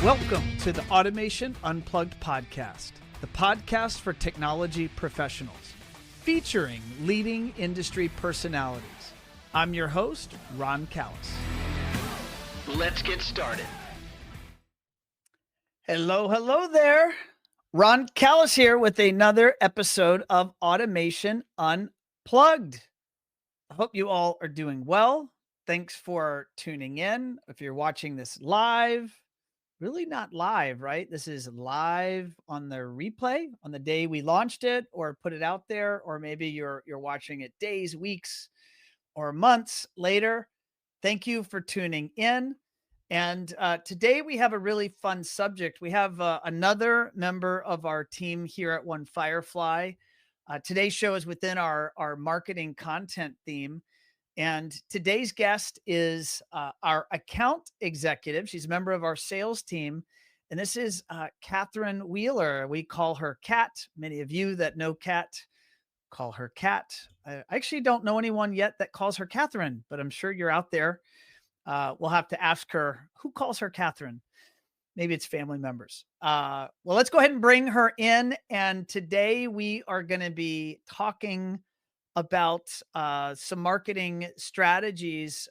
Welcome to the Automation Unplugged podcast, the podcast for technology professionals, featuring leading industry personalities. I'm your host, Ron Callis. Let's get started. Hello there. Ron Callis here with another episode of Automation Unplugged. I hope you all are doing well. Thanks for tuning in. If you're watching this live, really not live, right? This is live on the replay on the day we launched it or put it out there, or maybe you're watching it days, weeks, or months later. Thank you for tuning in. And today we have a really fun subject. We have another member of our team here at One Firefly. Today's show is within our marketing content theme. And today's guest is our account executive. She's a member of our sales team. And this is Catherine Wheeler. We call her Cat. Many of you that know Cat call her Cat. I actually don't know anyone yet that calls her Catherine, but I'm sure you're out there. We'll have to ask her who calls her Catherine. Maybe it's family members. Well, let's go ahead and bring her in. And today we are going to be talking about some marketing strategies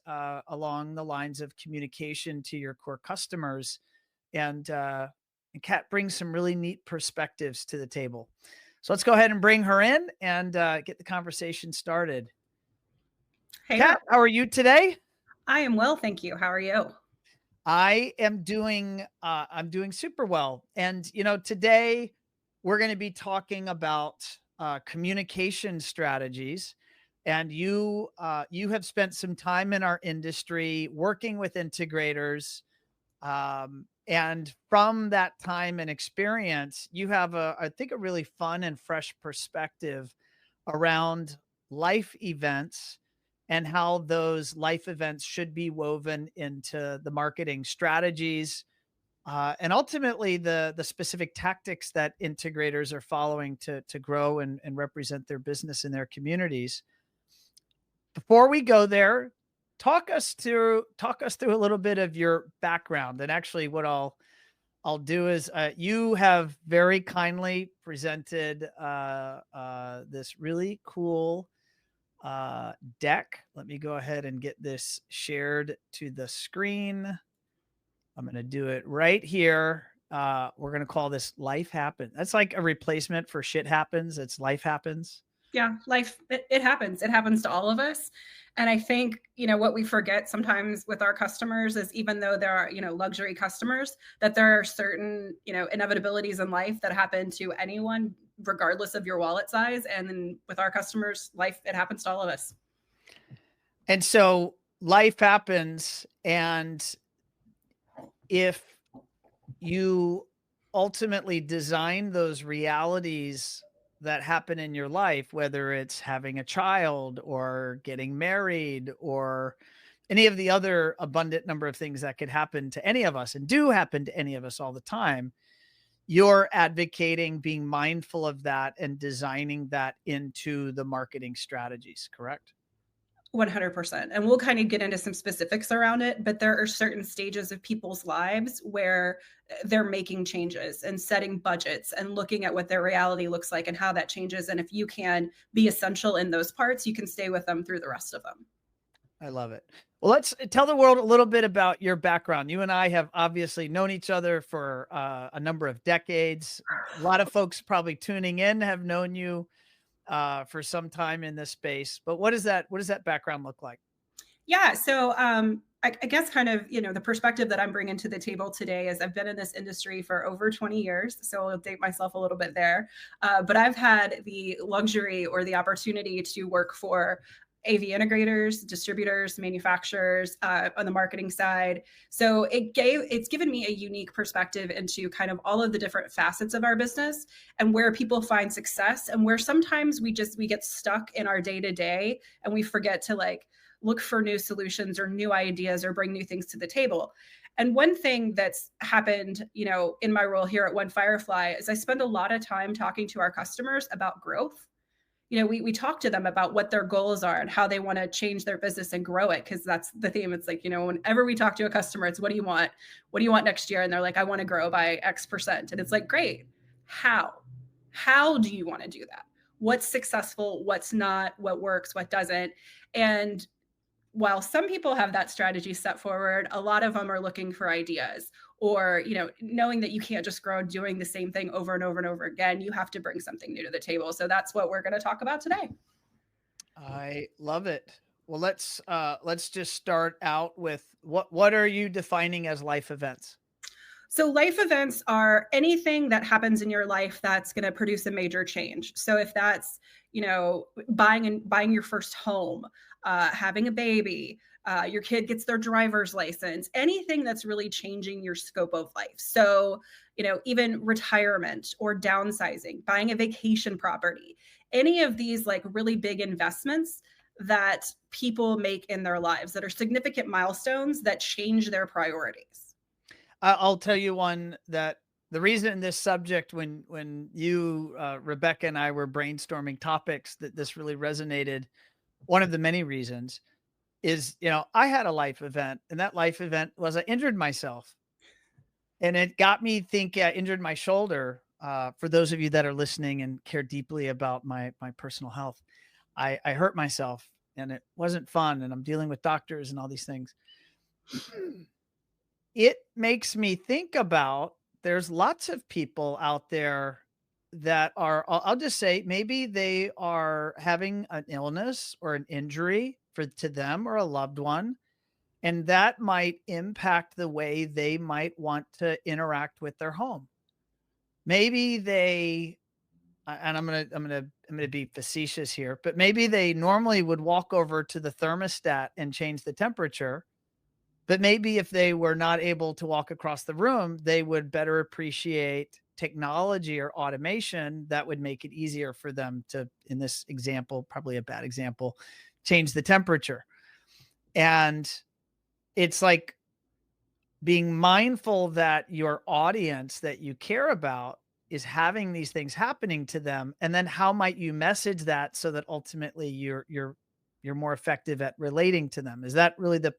along the lines of communication to your core customers. And Kat brings some really neat perspectives to the table. So let's go ahead and bring her in and get the conversation started. Hey, Kat, how are you today? I am well, thank you. How are you? I am doing, I'm doing super well. And, you know, today we're going to be talking about communication strategies. And you have spent some time in our industry working with integrators. And from that time and experience, you have I think a really fun and fresh perspective around life events and how those life events should be woven into the marketing strategies. And ultimately the specific tactics that integrators are following to grow and represent their business in their communities. Before we go there, talk us through a little bit of your background. And actually what I'll do is you have very kindly presented this really cool deck. Let me go ahead and get this shared to the screen. I'm going to do it right here. We're going to call this Life Happens. That's like a replacement for Shit Happens. It's Life Happens. Yeah, life, it happens. It happens to all of us. And I think, what we forget sometimes with our customers is even though there are, luxury customers, that there are certain, inevitabilities in life that happen to anyone, regardless of your wallet size. And then with our customers, life, it happens to all of us. And so life happens. And if you ultimately design those realities that happen in your life, whether it's having a child or getting married or any of the other abundant number of things that could happen to any of us and do happen to any of us all the time, you're advocating being mindful of that and designing that into the marketing strategies, correct? 100%. And we'll kind of get into some specifics around it, but there are certain stages of people's lives where they're making changes and setting budgets and looking at what their reality looks like and how that changes. And if you can be essential in those parts, you can stay with them through the rest of them. I love it. Well, let's tell the world a little bit about your background. You and I have obviously known each other for a number of decades. A lot of folks probably tuning in have known you for some time in this space, but what does that background look like? Yeah. So I guess kind of, the perspective that I'm bringing to the table today is I've been in this industry for over 20 years. So I'll date myself a little bit there. But I've had the luxury or the opportunity to work for AV integrators, distributors, manufacturers on the marketing side. So it's given me a unique perspective into kind of all of the different facets of our business and where people find success and where sometimes we get stuck in our day to day and we forget to look for new solutions or new ideas or bring new things to the table. And one thing that's happened, in my role here at One Firefly is I spend a lot of time talking to our customers about growth. we talk to them about what their goals are and how they want to change their business and grow it. Cause that's the theme. It's like, whenever we talk to a customer, it's what do you want? What do you want next year? And they're like, I want to grow by X%. And it's like, great. How? How do you want to do that? What's successful? What's not? What works? What doesn't? And while some people have that strategy set forward, a lot of them are looking for ideas or, knowing that you can't just grow doing the same thing over and over and over again. You have to bring something new to the table. So that's what we're going to talk about today. I love it. Well, let's just start out with what are you defining as life events? So life events are anything that happens in your life that's going to produce a major change. So if that's, buying your first home, having a baby, your kid gets their driver's license, anything that's really changing your scope of life. So, even retirement or downsizing, buying a vacation property, any of these like really big investments that people make in their lives that are significant milestones that change their priorities. I'll tell you one that the reason this subject, when you, Rebecca and I were brainstorming topics that this really resonated, one of the many reasons is, I had a life event and that life event was I injured myself and it got me thinking. I injured my shoulder. For those of you that are listening and care deeply about my personal health, I hurt myself and it wasn't fun. And I'm dealing with doctors and all these things. It makes me think about there's lots of people out there that are, I'll just say, maybe they are having an illness or an injury to them or a loved one, and that might impact the way they might want to interact with their home. Maybe they, and I'm gonna be facetious here, but maybe they normally would walk over to the thermostat and change the temperature. But maybe if they were not able to walk across the room, they would better appreciate technology or automation that would make it easier for them to, in this example, probably a bad example, change the temperature. And it's like being mindful that your audience that you care about is having these things happening to them. And then how might you message that so that ultimately you're more effective at relating to them? Is that really the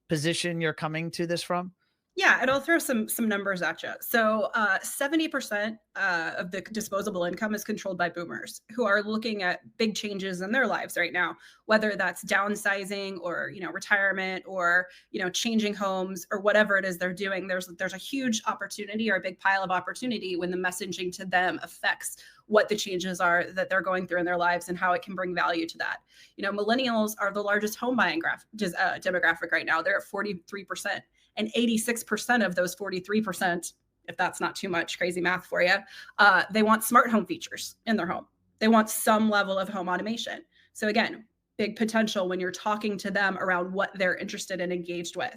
position you're coming to this from? Yeah, and I'll throw some numbers at you. So, 70% of the disposable income is controlled by boomers who are looking at big changes in their lives right now, whether that's downsizing or retirement or changing homes or whatever it is they're doing. There's a huge opportunity or a big pile of opportunity when the messaging to them affects what the changes are that they're going through in their lives and how it can bring value to that. Millennials are the largest home buying demographic right now. They're at 43%. And 86% of those 43%, if that's not too much crazy math for you, they want smart home features in their home. They want some level of home automation. So again, big potential when you're talking to them around what they're interested and engaged with.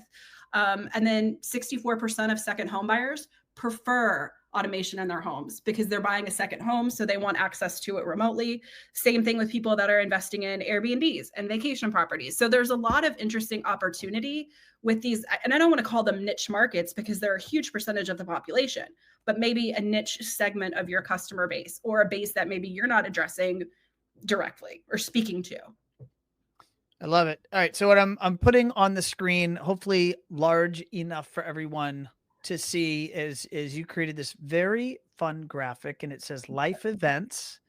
And then 64% of second home buyers prefer automation in their homes because they're buying a second home, so they want access to it remotely. Same thing with people that are investing in Airbnbs and vacation properties. So there's a lot of interesting opportunity with these, and I don't want to call them niche markets because they're a huge percentage of the population, but maybe a niche segment of your customer base or a base that maybe you're not addressing directly or speaking to. I love it. All right. So what I'm putting on the screen, hopefully large enough for everyone to see, is you created this very fun graphic and it says life events.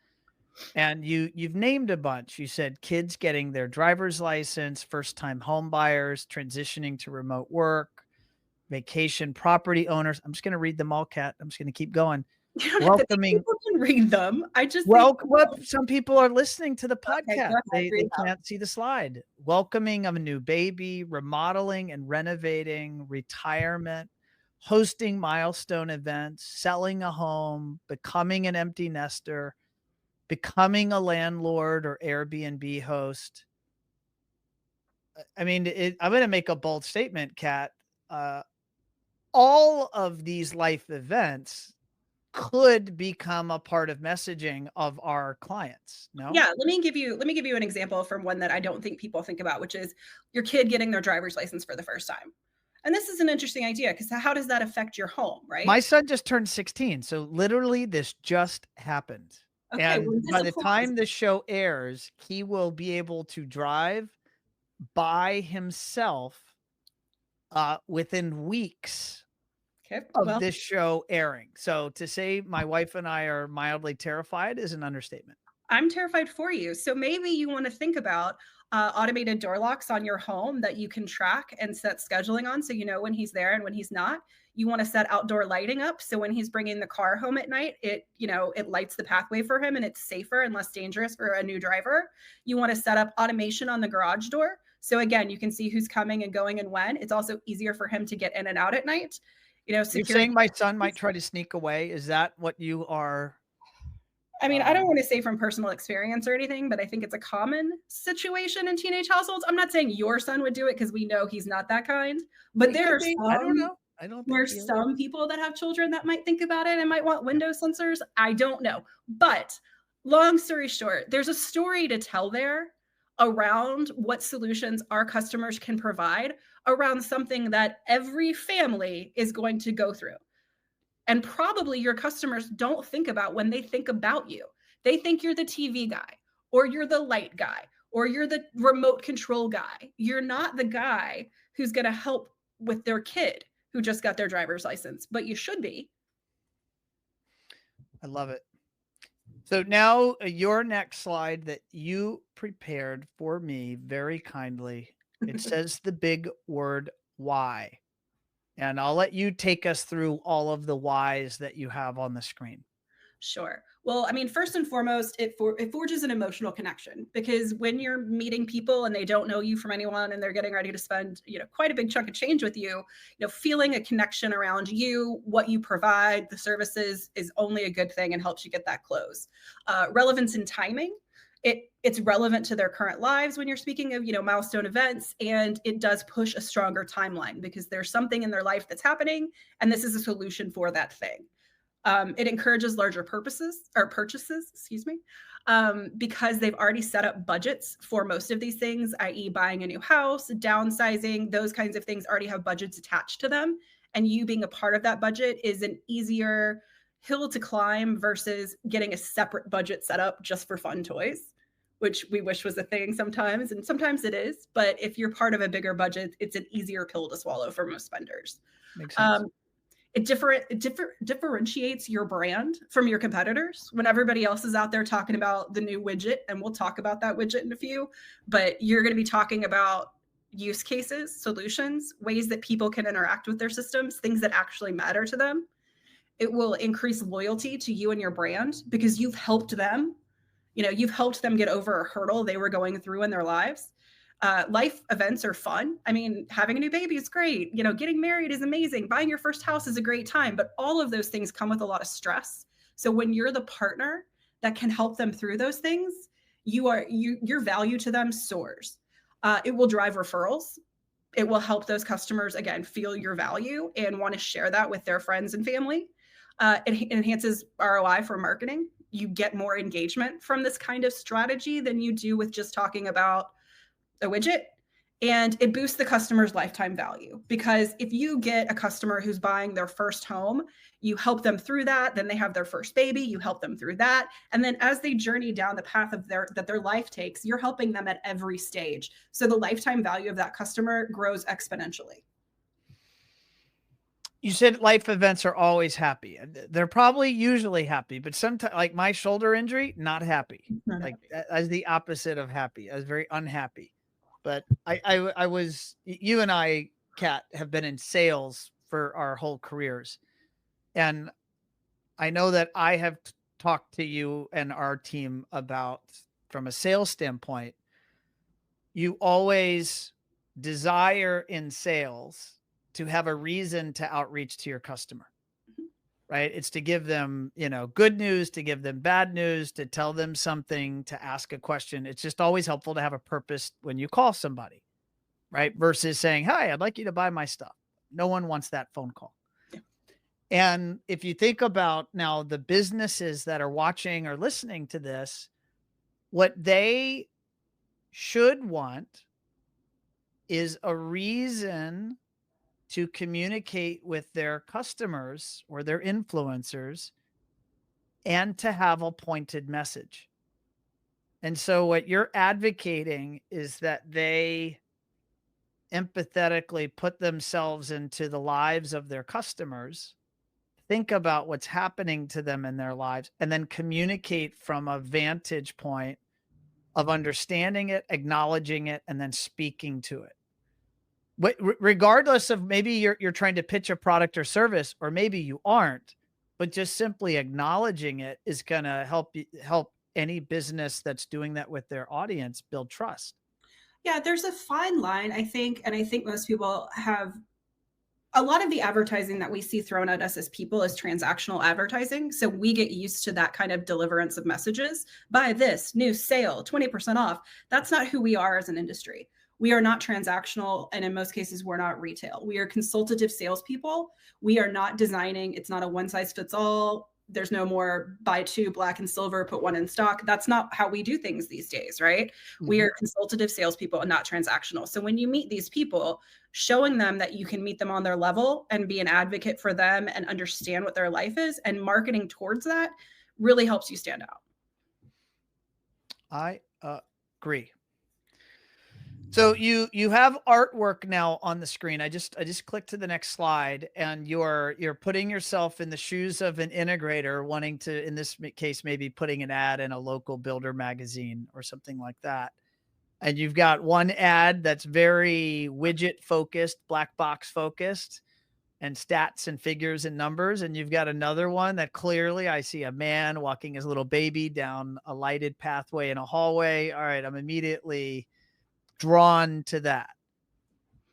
And you've named a bunch. You said kids getting their driver's license, first time home buyers, transitioning to remote work, vacation property owners. I'm just going to read them all, Kat. I'm just going to keep going. You don't have to think Welcoming. people can read them. I just Well, think what some people are listening to the okay, go podcast. ahead, They read them. can't see the slide. Welcoming of a new baby, remodeling and renovating, retirement, hosting milestone events, selling a home, becoming an empty nester, becoming a landlord or Airbnb host. I mean, I'm going to make a bold statement, Kat. All of these life events could become a part of messaging of our clients. No? Yeah, let me give you an example from one that I don't think people think about, which is your kid getting their driver's license for the first time. And this is an interesting idea because how does that affect your home, right? My son just turned 16. So literally this just happened. Okay, well, And this by the applies. time the show airs, he will be able to drive by himself, within weeks Okay, of well, this show airing. So to say my wife and I are mildly terrified is an understatement. I'm terrified for you. So maybe you want to think about automated door locks on your home that you can track and set scheduling on so you know when he's there and when he's not. You want to set outdoor lighting up so when he's bringing the car home at night, it lights the pathway for him and it's safer and less dangerous for a new driver. You want to set up automation on the garage door. So again, you can see who's coming and going and when. It's also easier for him to get in and out at night. You're Security. saying my son might try to sneak away? Is that what you are, I mean, I don't um want to say from personal experience or anything, but I think it's a common situation in teenage households. I'm not saying your son would do it because we know he's not that kind, but he could be, I don't know. I don't think he there's is. some people that have children that might think about it and might want Yeah. window sensors. I don't know. But long story short, there's a story to tell there around what solutions our customers can provide around something that every family is going to go through. And probably your customers don't think about when they think about you. They think you're the TV guy, or you're the light guy, or you're the remote control guy. You're not the guy who's going to help with their kid who just got their driver's license, but you should be. I love it. So now, your next slide that you prepared for me very kindly, it says the big word "why," and I'll let you take us through all of the whys that you have on the screen. Sure. Well, I mean, first and foremost, it forges an emotional connection because when you're meeting people and they don't know you from anyone and they're getting ready to spend, quite a big chunk of change with you, feeling a connection around you, what you provide, the services is only a good thing and helps you get that close. Relevance and timing. It's relevant to their current lives when you're speaking of milestone events, and it does push a stronger timeline because there's something in their life that's happening and this is a solution for that thing. It encourages larger purchases, excuse me, because they've already set up budgets for most of these things, i.e., buying a new house, downsizing, those kinds of things already have budgets attached to them. And you being a part of that budget is an easier hill to climb versus getting a separate budget set up just for fun toys, which we wish was a thing sometimes. And sometimes it is. But if you're part of a bigger budget, it's an easier pill to swallow for most spenders. Makes sense. Um, it differentiates your brand from your competitors when everybody else is out there talking about the new widget, and we'll talk about that widget in a few, but you're going to be talking about use cases, solutions, ways that people can interact with their systems, things that actually matter to them. It will increase loyalty to you and your brand because you've helped them get over a hurdle they were going through in their lives. Life events are fun. I mean, having a new baby is great. Getting married is amazing. Buying your first house is a great time, but all of those things come with a lot of stress. So when you're the partner that can help them through those things, your value to them soars. It will drive referrals. It will help those customers again feel your value and want to share that with their friends and family. It enhances ROI for marketing. You get more engagement from this kind of strategy than you do with just talking about a widget. And it boosts the customer's lifetime value because if you get a customer who's buying their first home, you help them through that, then they have their first baby, you help them through that, and then as they journey down the path of their life takes, you're helping them at every stage. So the lifetime value of that customer grows exponentially. You said life events are always happy. They're probably usually happy, but sometimes, like my shoulder injury, not happy. Not Like happy. as the opposite of happy. I was very unhappy. But I was, you and I, Kat, have been in sales for our whole careers, and I know that I have talked to you and our team about, from a sales standpoint, you always desire in sales to have a reason to outreach to your customer, right? It's to give them, good news, to give them bad news, to tell them something, to ask a question. It's just always helpful to have a purpose when you call somebody, right? Versus saying, "Hi, I'd like you to buy my stuff." No one wants that phone call. And if you think about now the businesses that are watching or listening to this, what they should want is a reason to communicate with their customers or their influencers and to have a pointed message. And so what you're advocating is that they empathetically put themselves into the lives of their customers, think about what's happening to them in their lives, and then communicate from a vantage point of understanding it, acknowledging it, and then speaking to it. Regardless of maybe you're trying to pitch a product or service, or maybe you aren't, but just simply acknowledging it is going to help any business that's doing that with their audience build trust. Yeah, there's a fine line, I think, and I think most people have a lot of the advertising that we see thrown at us as people is transactional advertising. So we get used to that kind of deliverance of messages. Buy this new sale, 20% off. That's not who we are as an industry. We are not transactional. And in most cases, we're not retail. We are consultative salespeople. We are not designing. It's not a one size fits all. There's no more buy two black and silver, put one in stock. That's not how we do things these days, right? We are consultative salespeople and not transactional. So when you meet these people, showing them that you can meet them on their level and be an advocate for them and understand what their life is and marketing towards that really helps you stand out. I agree. So you have artwork now on the screen. I just clicked to the next slide, and you're putting yourself in the shoes of an integrator wanting to, in this case, maybe putting an ad in a local builder magazine or something like that. And you've got one ad that's very widget focused, black box focused, and stats and figures and numbers. And you've got another one that clearly I see a man walking his little baby down a lighted pathway in a hallway. All right, I'm immediately drawn to that.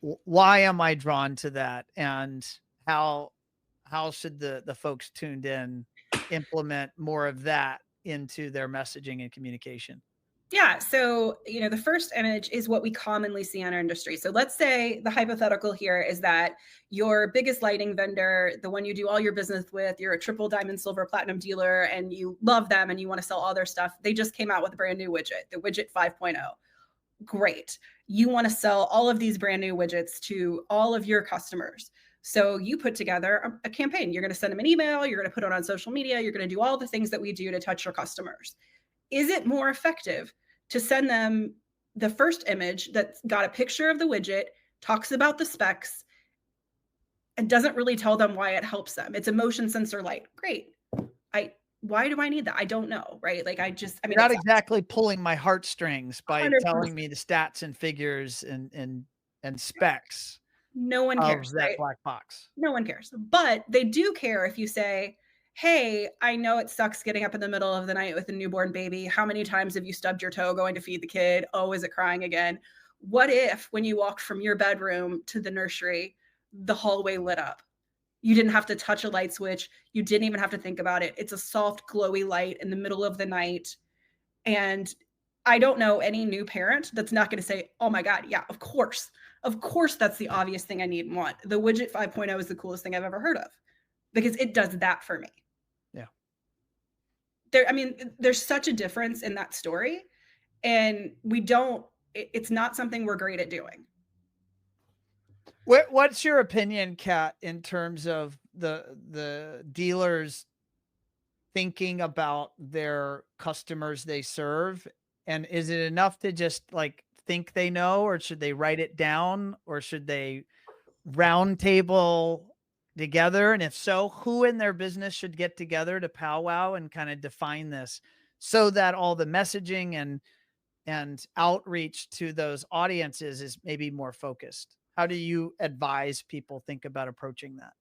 Why am I drawn to that? And how should the folks tuned in implement more of that into their messaging and communication? Yeah. So, the first image is what we commonly see in our industry. So let's say the hypothetical here is that your biggest lighting vendor, the one you do all your business with, you're a triple diamond, silver, platinum dealer, and you love them and you want to sell all their stuff. They just came out with a brand new widget, the widget 5.0. Great. You want to sell all of these brand new widgets to all of your customers. So you put together a campaign. You're going to send them an email. You're going to put it on social media. You're going to do all the things that we do to touch your customers. Is it more effective to send them the first image that's got a picture of the widget, talks about the specs, and doesn't really tell them why it helps them? It's a motion sensor light. Great. Why do I need that? I don't know, right? Like You're not exactly pulling my heartstrings by 100%. telling me the stats and figures and specs No one cares, of that right? black box. No one cares. But they do care if you say, hey, I know it sucks getting up in the middle of the night with a newborn baby. How many times have you stubbed your toe going to feed the kid? Oh, is it crying again? What if when you walked from your bedroom to the nursery, the hallway lit up? You didn't have to touch a light switch. You didn't even have to think about it. It's a soft, glowy light in the middle of the night. And I don't know any new parent that's not going to say, oh my God, yeah, of course. Of course, that's the obvious thing I need and want. The widget 5.0 is the coolest thing I've ever heard of because it does that for me. Yeah. There's such a difference in that story. And it's not something we're great at doing. What's your opinion, Kat, in terms of the dealers thinking about their customers they serve? And is it enough to just like think they know, or should they write it down, or should they round table together? And if so, who in their business should get together to powwow and kind of define this so that all the messaging and outreach to those audiences is maybe more focused? How do you advise people think about approaching that?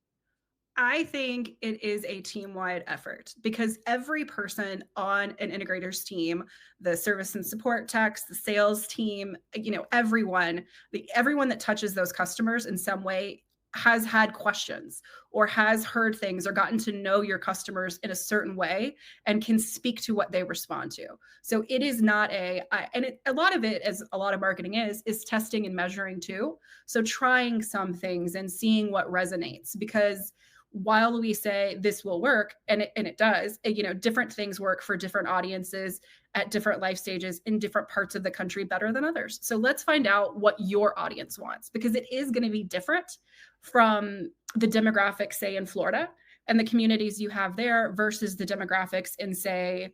I think it is a team-wide effort because every person on an integrator's team, the service and support techs, the sales team, everyone that touches those customers in some way has had questions or has heard things or gotten to know your customers in a certain way and can speak to what they respond to. So it is not a lot of it, as a lot of marketing is testing and measuring too. So trying some things and seeing what resonates, because while we say this will work, and it does, different things work for different audiences at different life stages in different parts of the country better than others. So let's find out what your audience wants, because it is going to be different from the demographic, say in Florida, and the communities you have there versus the demographics in, say,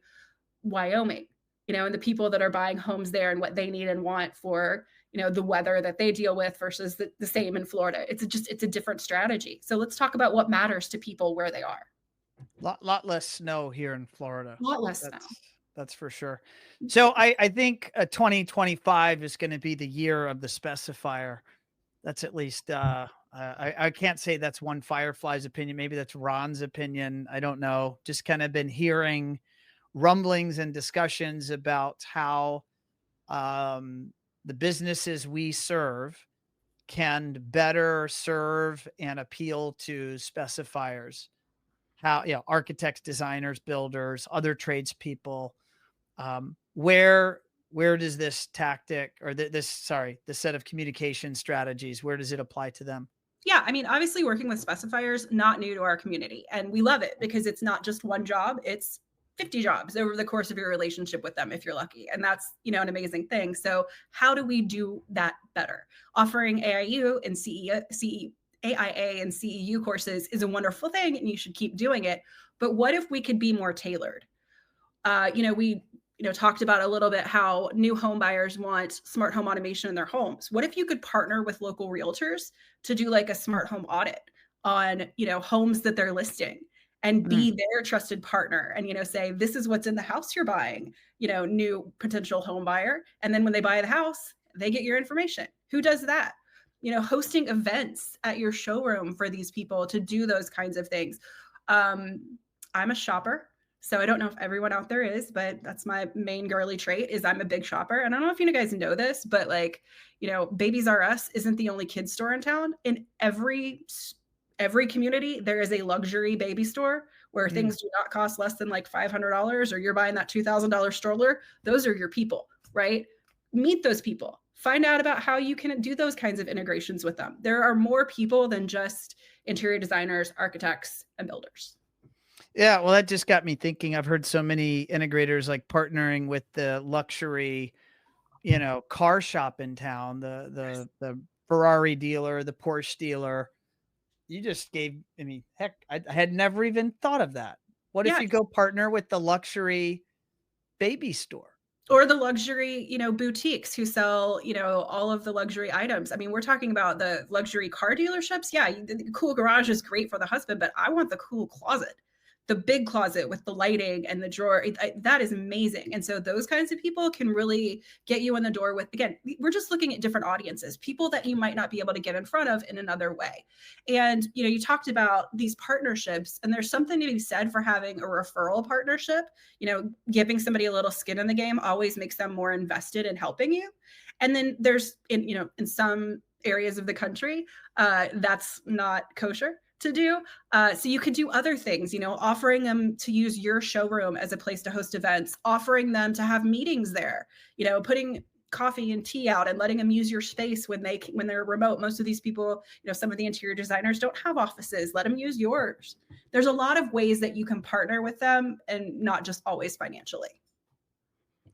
Wyoming, and the people that are buying homes there and what they need and want for, the weather that they deal with versus the same in Florida. It's a different strategy. So let's talk about what matters to people where they are. Lot less snow here in Florida. A lot less snow. That's for sure. So I think 2025 is going to be the year of the specifier. That's at least I can't say that's One Firefly's opinion. Maybe that's Ron's opinion. I don't know. Just kind of been hearing rumblings and discussions about how the businesses we serve can better serve and appeal to specifiers. How, architects, designers, builders, other tradespeople. Where does this tactic or this set of communication strategies, where does it apply to them? Yeah, I mean, obviously working with specifiers, not new to our community. And we love it because it's not just one job, it's 50 jobs over the course of your relationship with them if you're lucky. And that's, an amazing thing. So how do we do that better? Offering AIU and AIA and CEU courses is a wonderful thing and you should keep doing it. But what if we could be more tailored? We talked about a little bit how new home buyers want smart home automation in their homes. What if you could partner with local realtors to do like a smart home audit on, homes that they're listing and be their trusted partner and, say, this is what's in the house you're buying, new potential home buyer. And then when they buy the house, they get your information. Who does that? Hosting events at your showroom for these people to do those kinds of things. I'm a shopper. So I don't know if everyone out there is, but that's my main girly trait is I'm a big shopper. And I don't know if you guys know this, but Babies R Us isn't the only kids store in town. In every community, there is a luxury baby store where things do not cost less than like $500 or you're buying that $2,000 stroller. Those are your people, right? Meet those people. Find out about how you can do those kinds of integrations with them. There are more people than just interior designers, architects, and builders. Yeah, well, that just got me thinking. I've heard so many integrators like partnering with the luxury, car shop in town, the Ferrari dealer, the Porsche dealer. You just gave, I mean, heck, I had never even thought of that. What if Yeah. you go partner with the luxury baby store? Or the luxury, boutiques who sell, all of the luxury items. I mean, we're talking about the luxury car dealerships. Yeah, the cool garage is great for the husband, but I want the cool closet, the big closet with the lighting and the drawer. That is amazing. And so those kinds of people can really get you in the door with, again, we're just looking at different audiences, people that you might not be able to get in front of in another way. And, you talked about these partnerships, and there's something to be said for having a referral partnership. Giving somebody a little skin in the game always makes them more invested in helping you. And then there's, in some areas of the country, that's not kosher to do. So you could do other things, offering them to use your showroom as a place to host events, offering them to have meetings there, putting coffee and tea out and letting them use your space when they're remote. Most of these people, some of the interior designers don't have offices. Let them use yours. There's a lot of ways that you can partner with them and not just always financially.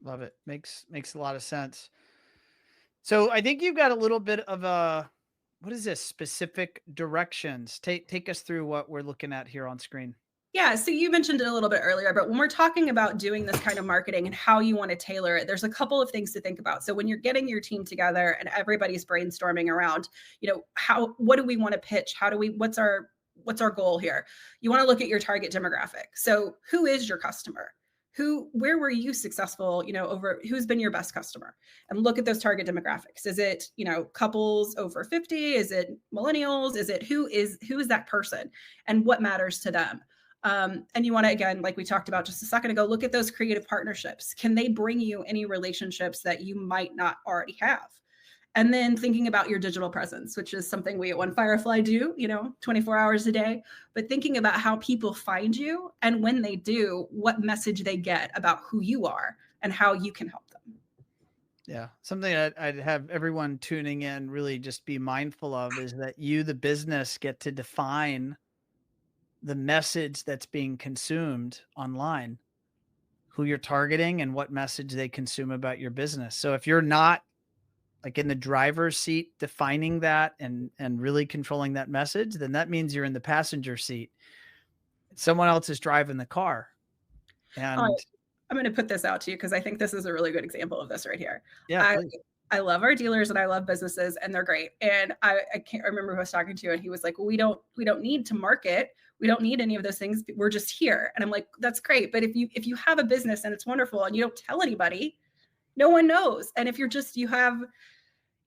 Love it. Makes a lot of sense. So I think you've got a little bit of a, what is this? Specific directions. Take us through what we're looking at here on screen. Yeah, so you mentioned it a little bit earlier, but when we're talking about doing this kind of marketing and how you want to tailor it, there's a couple of things to think about. So when you're getting your team together and everybody's brainstorming around, what do we want to pitch? What's our goal here? You want to look at your target demographic. So who is your customer? Where were you successful, who's been your best customer? And look at those target demographics. Is it, couples over 50? Is it millennials? Is it who is that person and what matters to them? And you want to, again, like we talked about just a second ago, look at those creative partnerships. Can they bring you any relationships that you might not already have? And then thinking about your digital presence, which is something we at One Firefly do, 24 hours a day, but thinking about how people find you and when they do, what message they get about who you are and how you can help them. Yeah. Something that I'd have everyone tuning in really just be mindful of is that you, the business, get to define the message that's being consumed online, who you're targeting and what message they consume about your business. So if you're not like in the driver's seat defining that and really controlling that message, then that means you're in the passenger seat. someone else is driving the car. Oh, And I'm going to put this out to you because I think this is a really good example of this right here. yeah, I please. I love our dealers and I love businesses and they're great. And I can't remember who I was talking to and he was like, well, we don't need to market. We don't need any of those things. We're just here. And I'm like, that's great. But if you have a business and it's wonderful and you don't tell anybody, no one knows. And if you're just you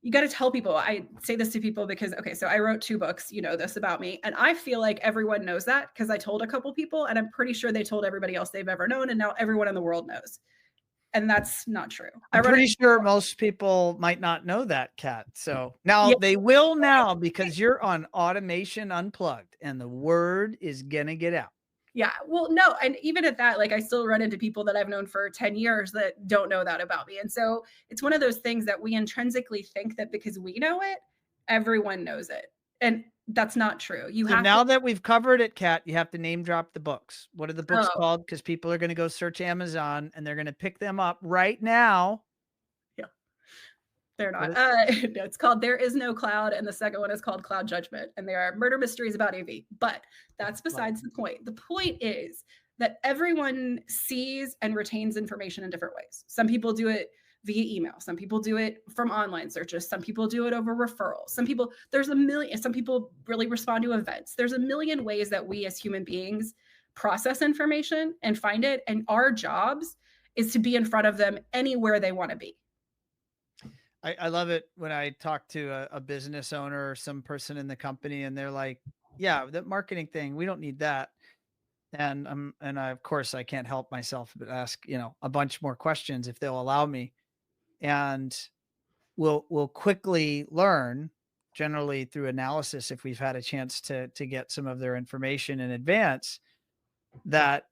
got to tell people. I say this to people because, okay, so I wrote 2 books, you know this about me. And I feel like everyone knows that because I told a couple people and I'm pretty sure they told everybody else they've ever known. And now everyone in the world knows. And that's not true. I I'm run pretty it. sure most people might not know that, Kat. So now Yeah. they will now because you're on Automation Unplugged and the word is going to get out. Yeah. Well, no. And even at that, like I still run into people that I've known for 10 years that don't know that about me. And so it's one of those things that we intrinsically think that because we know it, everyone knows it. And that's not true. You So have to. now that we've covered it, Kat, you have to name drop the books. What are the books Oh, called? Because people are going to go search Amazon and they're going to pick them up right now. yeah. They're What not. is No, it's called There Is No Cloud, and the second one is called Cloud Judgment, and they are murder mysteries about AV. But that's besides the point. The point is that everyone sees and retains information in different ways. Some people do it via email. Some people do it from online searches. Some people do it over referrals. There's a million, some people really respond to events. There's a million ways that we as human beings process information and find it. And our jobs is to be in front of them anywhere they want to be. I love it when I talk to a business owner or some person in the company and they're like, yeah, that marketing thing, we don't need that. And of course I can't help myself but ask, a bunch more questions if they'll allow me. And we'll quickly learn, generally through analysis, if we've had a chance to get some of their information in advance, that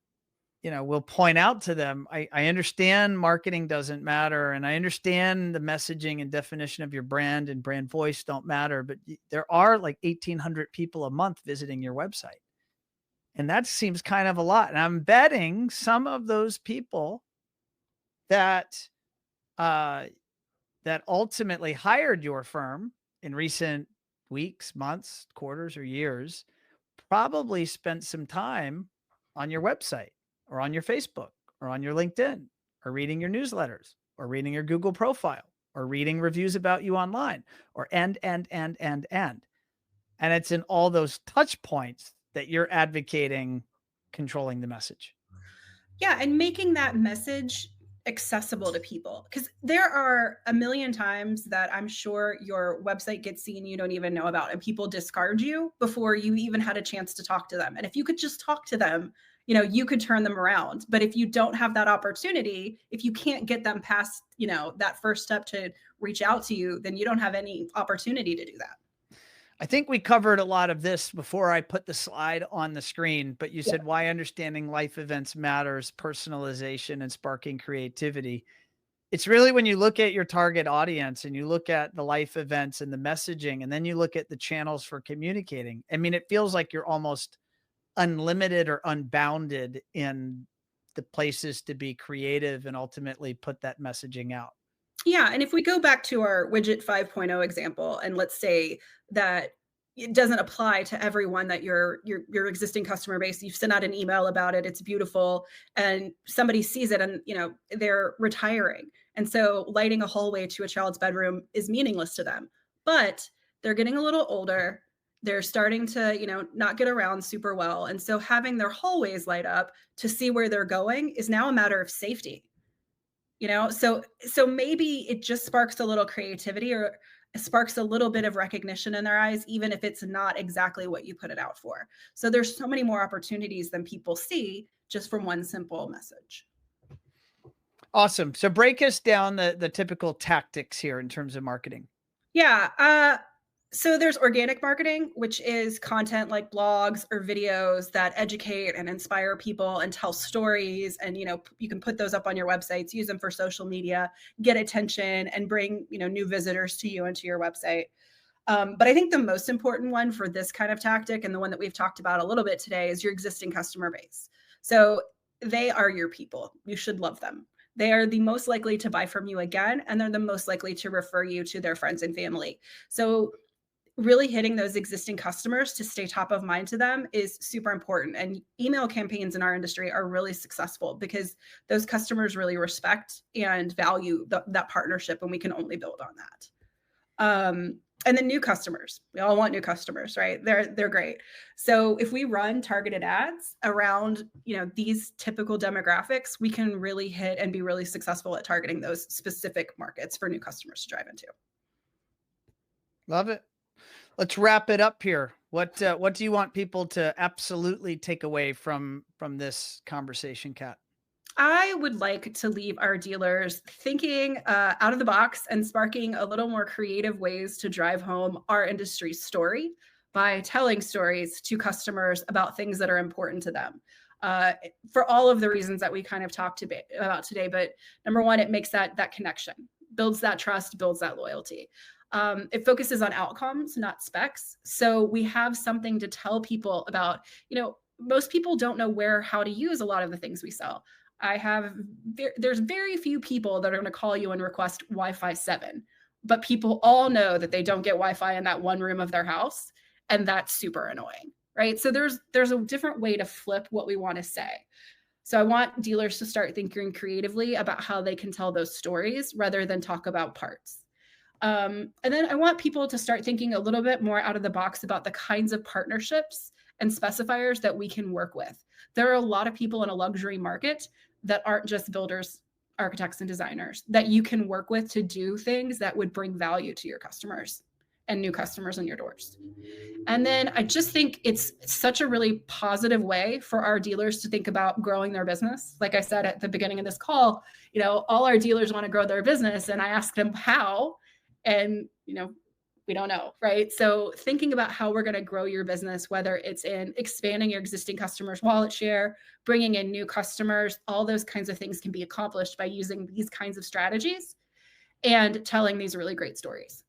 we'll point out to them, I understand marketing doesn't matter. And I understand the messaging and definition of your brand and brand voice don't matter, but there are like 1,800 people a month visiting your website. And that seems kind of a lot. And I'm betting some of those people that, uh, that ultimately hired your firm in recent weeks, months, quarters, or years probably spent some time on your website or on your Facebook or on your LinkedIn or reading your newsletters or reading your Google profile or reading reviews about you online or and. And it's in all those touch points that you're advocating controlling the message. Yeah, and making that message accessible to people because there are a million times that I'm sure your website gets seen you don't even know about and people discard you before you even had a chance to talk to them. And if you could just talk to them, you could turn them around. But if you don't have that opportunity, if you can't get them past, that first step to reach out to you, then you don't have any opportunity to do that. I think we covered a lot of this before I put the slide on the screen, but you Yeah. said why understanding life events matters, personalization, and sparking creativity. It's really when you look at your target audience and you look at the life events and the messaging, and then you look at the channels for communicating. I mean, it feels like you're almost unlimited or unbounded in the places to be creative and ultimately put that messaging out. Yeah, and if we go back to our widget 5.0 example, and let's say that it doesn't apply to everyone that your existing customer base, you've sent out an email about it, it's beautiful, and somebody sees it and they're retiring. And so lighting a hallway to a child's bedroom is meaningless to them. But they're getting a little older. They're starting to, not get around super well. And so having their hallways light up to see where they're going is now a matter of safety. So maybe it just sparks a little creativity or sparks a little bit of recognition in their eyes, even if it's not exactly what you put it out for. So there's so many more opportunities than people see just from one simple message. Awesome. So break us down the typical tactics here in terms of marketing. Yeah. So there's organic marketing, which is content like blogs or videos that educate and inspire people and tell stories. And, you can put those up on your websites, use them for social media, get attention and bring, new visitors to you and to your website. But I think the most important one for this kind of tactic and the one that we've talked about a little bit today is your existing customer base. So they are your people. You should love them. They are the most likely to buy from you again, and they're the most likely to refer you to their friends and family. So really hitting those existing customers to stay top of mind to them is super important. And email campaigns in our industry are really successful because those customers really respect and value that partnership, and we can only build on that. And then new customers. We all want new customers, right? They're great. So if we run targeted ads around, these typical demographics, we can really hit and be really successful at targeting those specific markets for new customers to drive into. Love it. Let's wrap it up here. What do you want people to absolutely take away from this conversation, Kat? I would like to leave our dealers thinking out of the box and sparking a little more creative ways to drive home our industry's story by telling stories to customers about things that are important to them. For all of the reasons that we kind of talked about today, but number one, it makes that connection, builds that trust, builds that loyalty. It focuses on outcomes, not specs. So we have something to tell people about. Most people don't know how to use a lot of the things we sell. There's very few people that are going to call you and request Wi-Fi 7, but people all know that they don't get Wi-Fi in that one room of their house, and that's super annoying, right? So there's a different way to flip what we want to say. So I want dealers to start thinking creatively about how they can tell those stories rather than talk about parts. And then I want people to start thinking a little bit more out of the box about the kinds of partnerships and specifiers that we can work with. There are a lot of people in a luxury market that aren't just builders, architects, and designers that you can work with to do things that would bring value to your customers and new customers on your doors. And then I just think it's such a really positive way for our dealers to think about growing their business. Like I said at the beginning of this call, all our dealers want to grow their business, and I ask them how, and we don't know, right? So thinking about how we're going to grow your business, whether it's in expanding your existing customers' wallet share, bringing in new customers, all those kinds of things can be accomplished by using these kinds of strategies and telling these really great stories.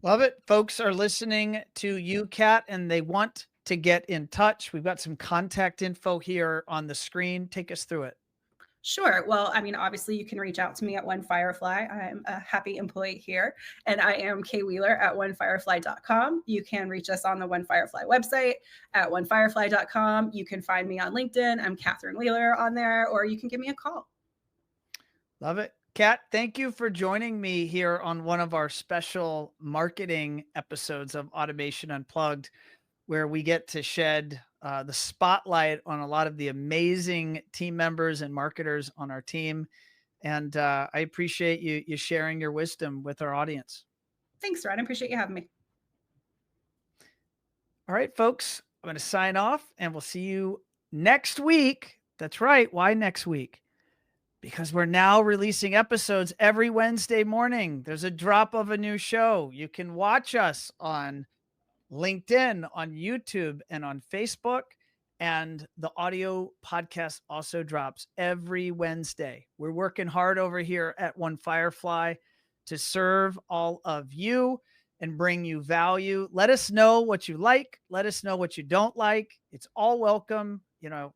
Love it. Folks are listening to you, Kat, and they want to get in touch. We've got some contact info here on the screen. Take us through it. Sure. Well, obviously you can reach out to me at One Firefly. I'm a happy employee here, and I am Kay Wheeler at onefirefly.com. You can reach us on the One Firefly website at onefirefly.com. You can find me on LinkedIn. I'm Catherine Wheeler on there, or you can give me a call. Love it. Kat, thank you for joining me here on one of our special marketing episodes of Automation Unplugged, where we get to shed the spotlight on a lot of the amazing team members and marketers on our team. And I appreciate you sharing your wisdom with our audience. Thanks, Ron. I appreciate you having me. All right, folks, I'm going to sign off, and we'll see you next week. That's right. Why next week? Because we're now releasing episodes every Wednesday morning. There's a drop of a new show. You can watch us on LinkedIn, on YouTube, and on Facebook. And the audio podcast also drops every Wednesday. We're working hard over here at One Firefly to serve all of you and bring you value. Let us know what you like. Let us know what you don't like. It's all welcome.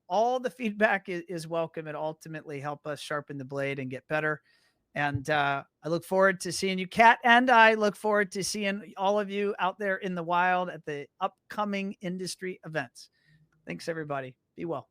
All the feedback is welcome. It ultimately help us sharpen the blade and get better. And I look forward to seeing you, Kat, and I look forward to seeing all of you out there in the wild at the upcoming industry events. Thanks, everybody. Be well.